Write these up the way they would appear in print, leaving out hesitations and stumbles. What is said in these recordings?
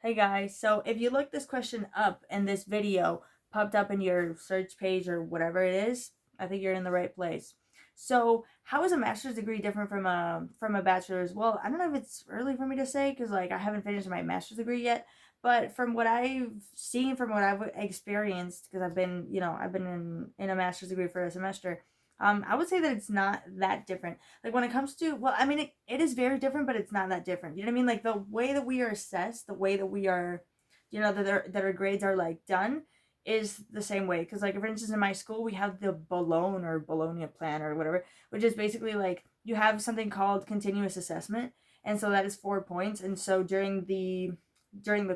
Hey guys, so if you look this question up and this video popped up in your search page or whatever it is, I think you're in the right place. So, how is a master's degree different from a bachelor's? Well, I don't know if it's early for me to say because I haven't finished my master's degree yet, but from what I've seen, from what I've experienced, because I've been in a master's degree for a semester. I would say that it's not that different. Like when it comes to, well, I mean, it is very different, but it's not that different. You know what I mean? Like the way that we are assessed, the way that we are, that our grades are like done is the same way. Because like for instance, in my school, we have the Bologna plan or whatever, which is basically like you have something called continuous assessment, and so that is 4 points. And so during the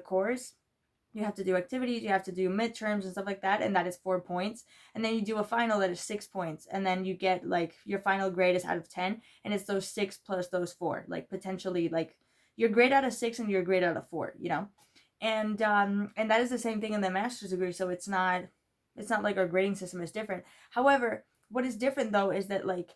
course, you have to do activities, you have to do midterms and stuff like that, and that is 4 points. And then you do a final that is 6 points, and then you get like your final grade is out of 10, and it's those six plus those four, like potentially like your grade out of six and your grade out of four. And that is the same thing in the master's degree. So it's not like our grading system is different. However, what is different though is that like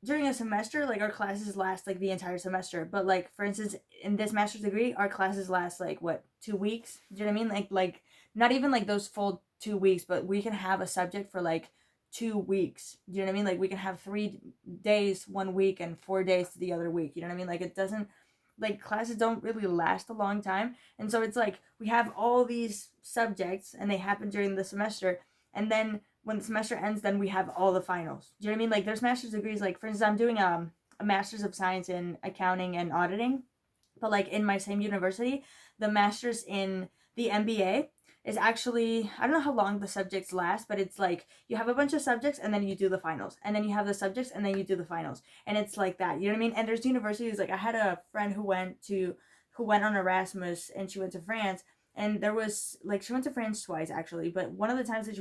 during a semester, like our classes last like the entire semester. But like for instance, in this master's degree, our classes last like what, 2 weeks? Do you know what I mean? Like not even like those full 2 weeks, but we can have a subject for like 2 weeks. Do you know what I mean? Like we can have 3 days 1 week and 4 days the other week. You know what I mean? Like it doesn't, like classes don't really last a long time. And so it's like we have all these subjects and they happen during the semester, and then when the semester ends, then we have all the finals. Do you know what I mean? Like there's master's degrees. Like for instance, I'm doing a master's of science in accounting and auditing, but like in my same university, the master's in the MBA is actually, I don't know how long the subjects last, but it's like you have a bunch of subjects and then you do the finals, and then you have the subjects and then you do the finals, and it's like that. You know what I mean? And there's universities, like I had a friend who went on Erasmus and she went to France, and there was like she went to France twice actually, but one of the times that she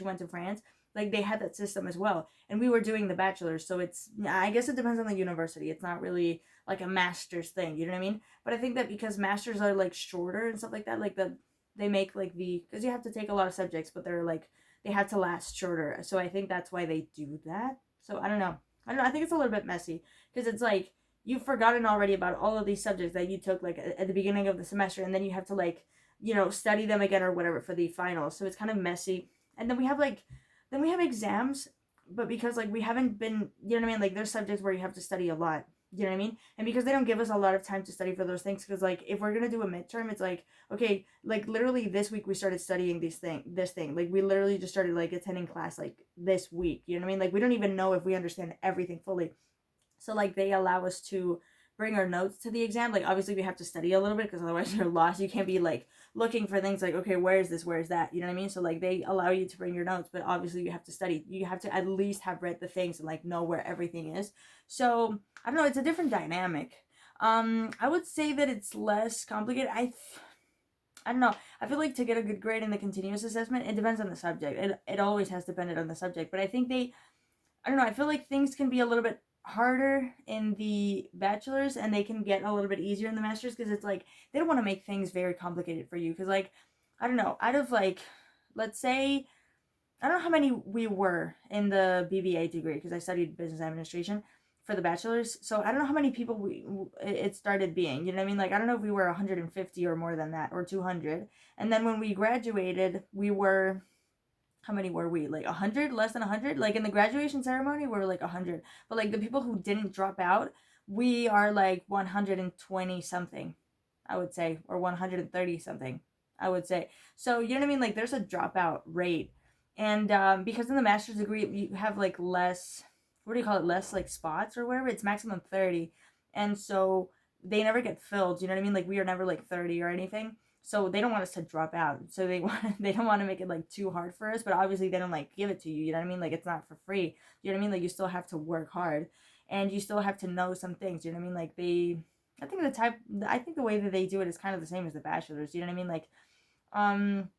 went to France, like they had that system as well, and we were doing the bachelor's. So it's, I guess it depends on the university. It's not really like a master's thing, you know what I mean? But I think that because masters are like shorter and stuff like that, like they make like because you have to take a lot of subjects, but they're like they have to last shorter. So I think that's why they do that. So I don't know. I don't know. I think it's a little bit messy because it's like you've forgotten already about all of these subjects that you took like at the beginning of the semester, and then you have to like study them again or whatever for the finals. So it's kind of messy. And then we have exams, but because like we haven't been, you know what I mean? Like there's subjects where you have to study a lot. You know what I mean? And because they don't give us a lot of time to study for those things, because like if we're gonna do a midterm, it's like okay, like literally this week we started studying this thing. Like we literally just started like attending class like this week. You know what I mean? Like we don't even know if we understand everything fully. So like they allow us to bring our notes to the exam. Like obviously we have to study a little bit because otherwise you're lost. You can't be like looking for things like okay, where is this, where is that, you know what I mean? So like they allow you to bring your notes, but obviously you have to study. You have to at least have read the things and like know where everything is. So I don't know, it's a different dynamic. I would say that it's less complicated. I don't know. I feel like to get a good grade in the continuous assessment, it depends on the subject. It always has depended on the subject, but I think I don't know, I feel like things can be a little bit harder in the bachelor's and they can get a little bit easier in the master's, because it's like they don't want to make things very complicated for you. Because like I don't know, out of like, let's say, I don't know how many we were in the BBA degree because I studied business administration for the bachelor's. So I don't know how many people it started being. You know what I mean? Like I don't know if we were 150 or more than that, or 200. And then when we graduated, we were, how many were we? Like 100, less than 100. Like in the graduation ceremony, we were like 100. But like the people who didn't drop out, we are like 120 something, I would say, or 130 something, I would say. So you know what I mean? Like there's a dropout rate, and because in the master's degree you have like less. What do you call it? Less like spots or whatever. It's maximum 30, and so they never get filled. You know what I mean? Like we are never like 30 or anything, so they don't want us to drop out. So they don't want to make it like too hard for us, but obviously they don't like give it to you. You know what I mean? Like it's not for free. You know what I mean? Like you still have to work hard, and you still have to know some things. You know what I mean? Like I think the way that they do it is kind of the same as the bachelor's. You know what I mean? Like um,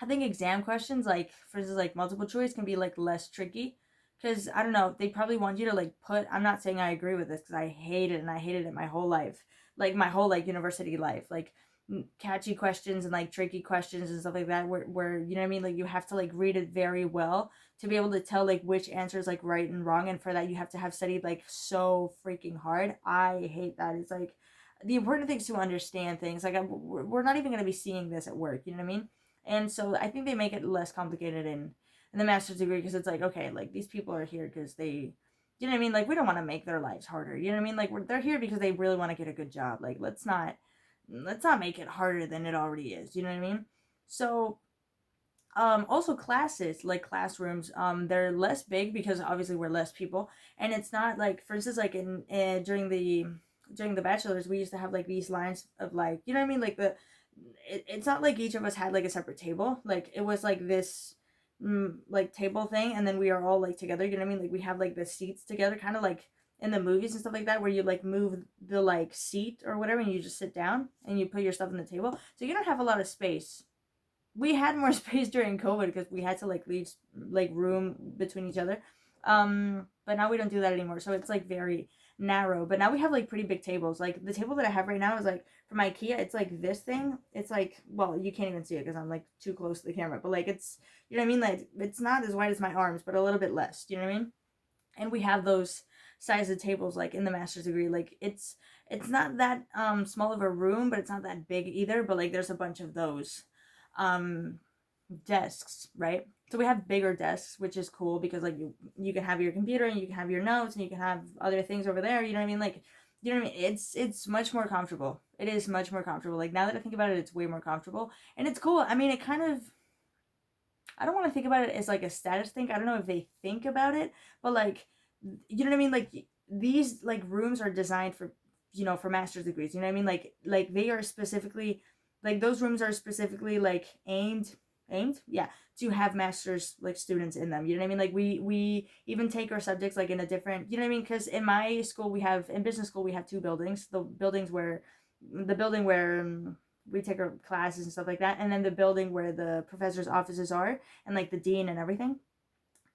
I think exam questions, like for instance, like multiple choice, can be like less tricky. Cause I don't know, they probably want you to like put. I'm not saying I agree with this because I hate it and I hated it my whole life, like my whole like university life, like catchy questions and like tricky questions and stuff like that. Where you know what I mean, like you have to like read it very well to be able to tell like which answer is like right and wrong, and for that you have to have studied like so freaking hard. I hate that. It's like the important thing is to understand things. Like we're not even going to be seeing this at work. You know what I mean? And so I think they make it less complicated in the master's degree, because it's like, okay, like these people are here because they, you know what I mean? Like we don't want to make their lives harder. You know what I mean? Like they're here because they really want to get a good job. Like let's not make it harder than it already is. You know what I mean? So also classes, like classrooms, they're less big because obviously we're less people, and it's not like, for instance, like in during the bachelors, we used to have like these lines of, like, you know what I mean, like it's not like each of us had like a separate table. Like it was like this like table thing, and then we are all like together. You know what I mean? Like we have like the seats together, kind of like in the movies and stuff like that, where you like move the like seat or whatever, and you just sit down and you put your stuff on the table, so you don't have a lot of space. We had more space during COVID because we had to like leave like room between each other. But now we don't do that anymore. So it's like very narrow. But now we have like pretty big tables. Like the table that I have right now is like from IKEA. It's like this thing. It's like, well, you can't even see it because I'm like too close to the camera. But like it's, you know what I mean? Like it's not as wide as my arms, but a little bit less. Do you know what I mean? And we have those size of tables like in the master's degree. Like it's not that small of a room, but it's not that big either. But like there's a bunch of those um desks, right? So we have bigger desks, which is cool because like you can have your computer and you can have your notes and you can have other things over there. You know what I mean? Like, you know what I mean? It's much more comfortable. It is much more comfortable. Like now that I think about it, it's way more comfortable and it's cool. I mean, it kind of, I don't want to think about it as like a status thing. I don't know if they think about it, but like, you know what I mean? Like these like rooms are designed for, you know, for master's degrees. You know what I mean? Like they are specifically, like those rooms are specifically like aimed, yeah, to have master's like students in them. You know what I mean? Like we even take our subjects like in a different, you know what I mean? Because in my school we have, in business school we have two buildings. The building where we take our classes and stuff like that, and then the building where the professors' offices are, and like the dean and everything,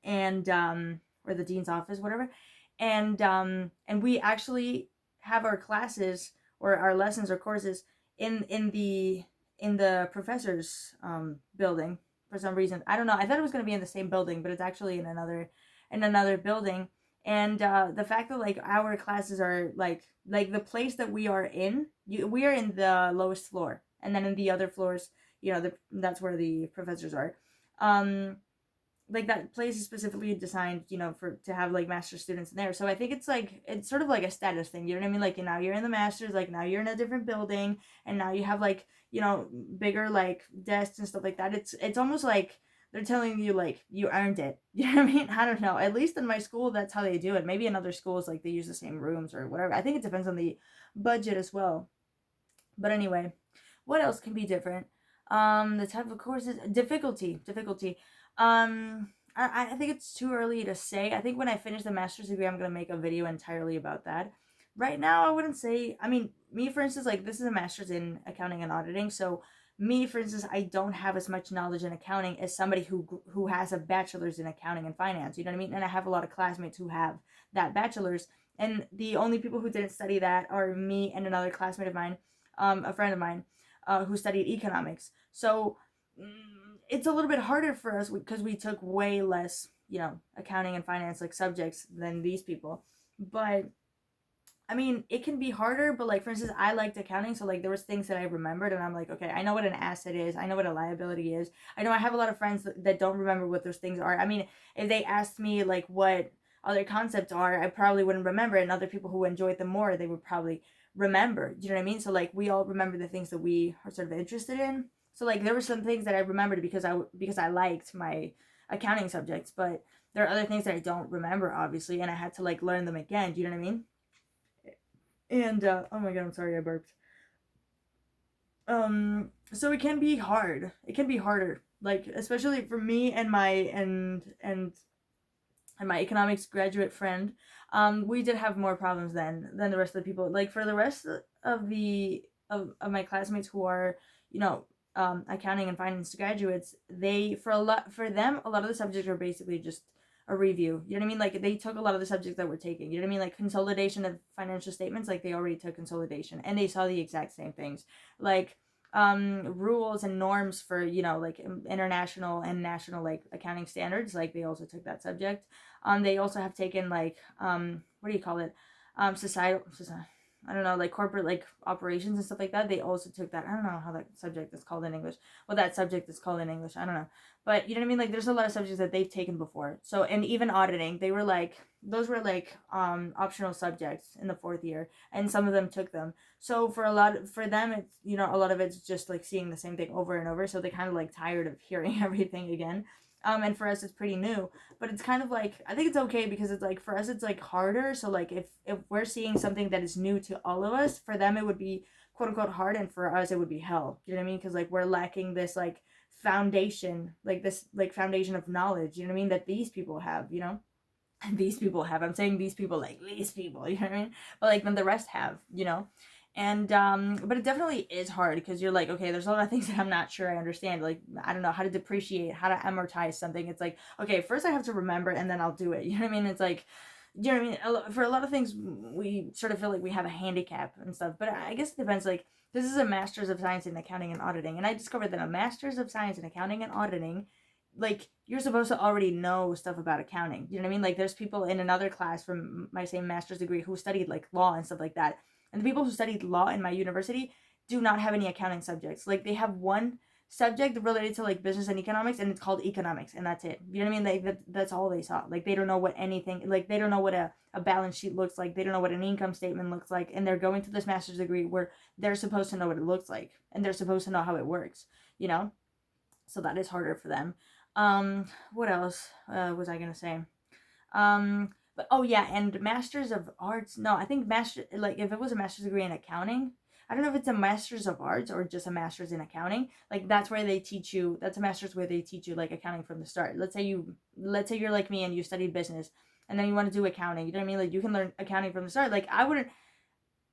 and or the dean's office, whatever, and we actually have our classes or our lessons or courses in the professor's building for some reason. I don't know. I thought it was going to be in the same building, but it's actually in another building. And the fact that like our classes are like the place that we are in, we are in the lowest floor, and then in the other floors, that's where the professors are. Um, like that place is specifically designed, for to have like master students in there. So I think it's sort of like a status thing. You know what I mean? Like, now you're in the masters, like now you're in a different building, and now you have like, bigger like desks and stuff like that. It's almost like they're telling you like you earned it. You know what I mean? I don't know. At least in my school, that's how they do it. Maybe in other schools, like they use the same rooms or whatever. I think it depends on the budget as well. But anyway, what else can be different? The type of courses, difficulty. I think it's too early to say. I think when I finish the master's degree, I'm gonna make a video entirely about that. Right now, I wouldn't say. I mean, me for instance, like this is a master's in accounting and auditing, so me for instance, I don't have as much knowledge in accounting as somebody who has a bachelor's in accounting and finance. You know what I mean? And I have a lot of classmates who have that bachelor's, and the only people who didn't study that are me and another classmate of mine, a friend of mine, who studied economics. So it's a little bit harder for us because we took way less, accounting and finance like subjects than these people. But I mean, it can be harder, but like for instance, I liked accounting, so like there was things that I remembered, and I'm like, okay, I know what an asset is, I know what a liability is. I know I have a lot of friends that don't remember what those things are. I mean, if they asked me like what other concepts are, I probably wouldn't remember, and other people who enjoyed them more, they would probably remember. Do you know what I mean? So like we all remember the things that we are sort of interested in. So like there were some things that I remembered because I liked my accounting subjects, but there are other things that I don't remember obviously, and I had to like learn them again. Do you know what I mean? And oh my god, I'm sorry I burped. So it can be hard. It can be harder. Like especially for me and my economics graduate friend, we did have more problems than the rest of the people. Like for the rest of my classmates who are, you know, accounting and finance graduates, for them a lot of the subjects are basically just a review. You know what I mean? Like they took a lot of the subjects that we're taking. You know what I mean? Like consolidation of financial statements, like they already took consolidation and they saw the exact same things. Like rules and norms for, like international and national like accounting standards, like they also took that subject. They also have taken like what do you call it, societal I don't know, like corporate like operations and stuff like that, they also took that. I don't know how that subject is called in English. What that subject is called in English, I don't know. But you know what I mean? Like there's a lot of subjects that they've taken before. So, and even auditing, they were like, those were like optional subjects in the fourth year, and some of them took them. So for them, it's, you know, a lot of it's just like seeing the same thing over and over. So they kind of like tired of hearing everything again. And for us, it's pretty new, but it's kind of like, I think it's okay because it's like, for us, it's like harder. So like if we're seeing something that is new to all of us, for them, it would be quote unquote hard. And for us, it would be hell. You know what I mean? Cause like we're lacking this like foundation, like this like foundation of knowledge, you know what I mean? That these people have, you know? These people have, I'm saying these people, like these people, you know what I mean? But like then the rest have, you know? And but it definitely is hard because you're like, okay, there's a lot of things that I'm not sure I understand, like I don't know how to depreciate, how to amortize something. It's like, okay, first I have to remember and then I'll do it, you know what I mean? It's like, you know what I mean? For a lot of things we sort of feel like we have a handicap and stuff, but I guess it depends. Like this is a master's of science in accounting and auditing, and I discovered that a master's of science in accounting and auditing, like you're supposed to already know stuff about accounting, you know what I mean? Like there's people in another class from my same master's degree who studied like law and stuff like that, and the people who studied law in my university do not have any accounting subjects. Like they have one subject related to like business and economics, and it's called economics, and that's it. You know what I mean? Like that's all they saw. Like they don't know what anything, like they don't know what a balance sheet looks like, they don't know what an income statement looks like, and they're going to this master's degree where they're supposed to know what it looks like and they're supposed to know how it works, you know? So that is harder for them. What else was I gonna say? But oh yeah, and Masters of Arts. No, I think master, like if it was a master's degree in accounting, I don't know if it's a Masters of Arts or just a master's in accounting. Like that's where they teach you. That's a master's where they teach you like accounting from the start. Let's say you're like me and you studied business, and then you want to do accounting. You know what I mean? Like you can learn accounting from the start. Like I wouldn't.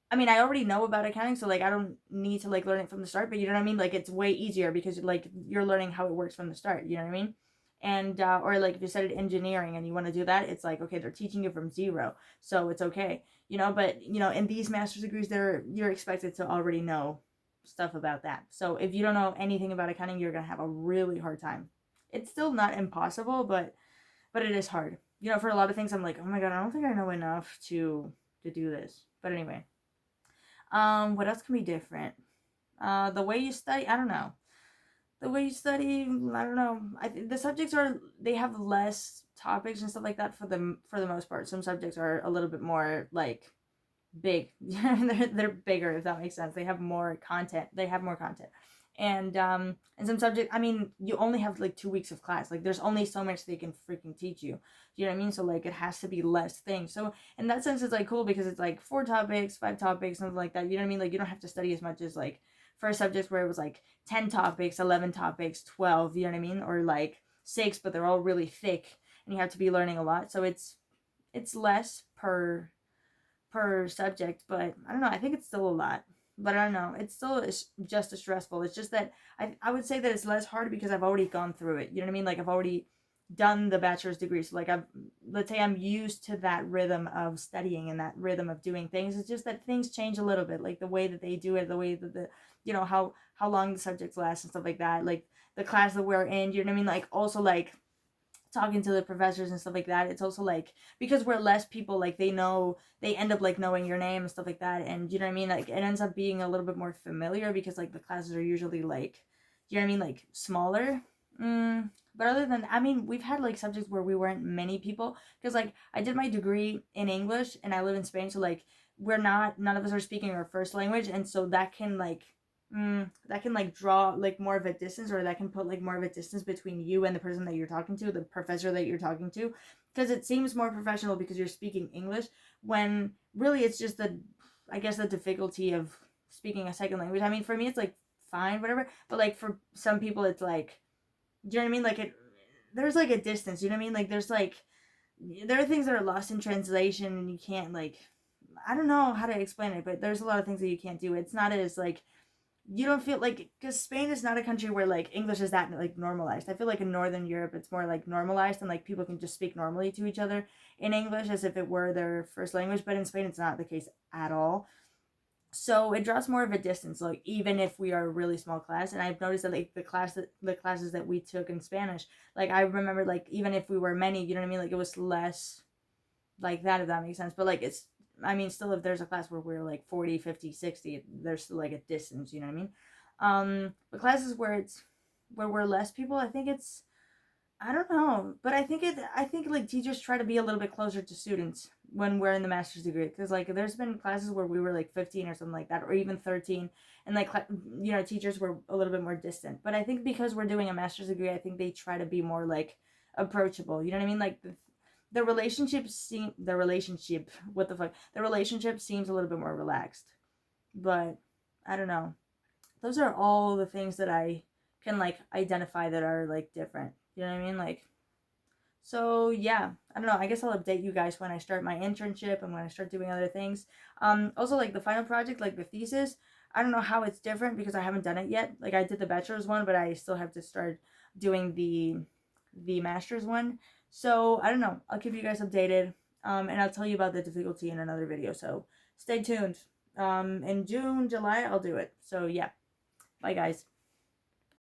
I mean, I already know about accounting, so like I don't need to like learn it from the start. But you know what I mean? Like it's way easier because like you're learning how it works from the start. You know what I mean? And or like if you studied engineering and you want to do that, it's like okay, they're teaching you from zero, so it's okay. You know, but you know, in these master's degrees, you're expected to already know stuff about that. So if you don't know anything about accounting, you're gonna have a really hard time. It's still not impossible, but it is hard. You know, for a lot of things, I'm like, oh my god, I don't think I know enough to do this. But anyway. What else can be different? The way you study, I don't know. The way you study, I don't know. The subjects are, they have less topics and stuff like that for the most part. Some subjects are a little bit more like big. they're bigger, if that makes sense. They have more content. And some subject, I mean, you only have like 2 weeks of class. Like there's only so much they can freaking teach you. You know what I mean? So like it has to be less things. So in that sense, it's like cool because it's like 4 topics, 5 topics, something like that. You know what I mean? Like you don't have to study as much as like for subjects where it was like 10 topics, 11 topics, 12. You know what I mean? Or like 6, but they're all really thick, and you have to be learning a lot. So it's less per subject, but I don't know. I think it's still a lot, but I don't know. It's still just as stressful. It's just that I would say that it's less hard because I've already gone through it. You know what I mean? Like I've already done the bachelor's degree. So like let's say I'm used to that rhythm of studying and that rhythm of doing things. It's just that things change a little bit, like the way that they do it, the way that you know, how long the subjects last and stuff like that. Like the class that we're in, you know what I mean? Like also like talking to the professors and stuff like that, it's also like because we're less people, like they end up like knowing your name and stuff like that, and you know what I mean, like it ends up being a little bit more familiar because like the classes are usually like, you know what I mean, like smaller. But other than, I mean, we've had like subjects where we weren't many people because like I did my degree in English and I live in Spain, so like none of us are speaking our first language, and so that can like draw like more of a distance, or that can put like more of a distance between you and the person that you're talking to, the professor that you're talking to, because it seems more professional because you're speaking English, when really it's just I guess the difficulty of speaking a second language. I mean, for me it's like fine, whatever, but like for some people it's like, do you know what I mean, like there's like a distance, you know what I mean, like there are things that are lost in translation and you can't like, I don't know how to explain it, but there's a lot of things that you can't do. It's not as like, you don't feel like, because Spain is not a country where like English is that like normalized. I feel like in Northern Europe it's more like normalized, and like people can just speak normally to each other in English as if it were their first language, but in Spain it's not the case at all. So it draws more of a distance, like even if we are a really small class. And I've noticed that like the classes that we took in Spanish, like I remember like even if we were many, you know what I mean, like it was less like that, if that makes sense. But like I mean, still, if there's a class where we're like 40, 50, 60, there's still like a distance, you know what I mean? But classes where we're less people, I think it's, I don't know, but I think like teachers try to be a little bit closer to students when we're in the master's degree, because like there's been classes where we were like 15 or something like that, or even 13, and like teachers were a little bit more distant. But I think because we're doing a master's degree, I think they try to be more like approachable. You know what I mean? Like the relationship, what the fuck, the relationship seems a little bit more relaxed. But I don't know. Those are all the things that I can like identify that are like different. You know what I mean? Like, so yeah, I don't know. I guess I'll update you guys when I start my internship and when I start doing other things. Also like the final project, like the thesis, I don't know how it's different because I haven't done it yet. Like I did the bachelor's one, but I still have to start doing the master's one. So I don't know. I'll keep you guys updated. And I'll tell you about the difficulty in another video. So stay tuned. In June, July, I'll do it. So yeah. Bye guys.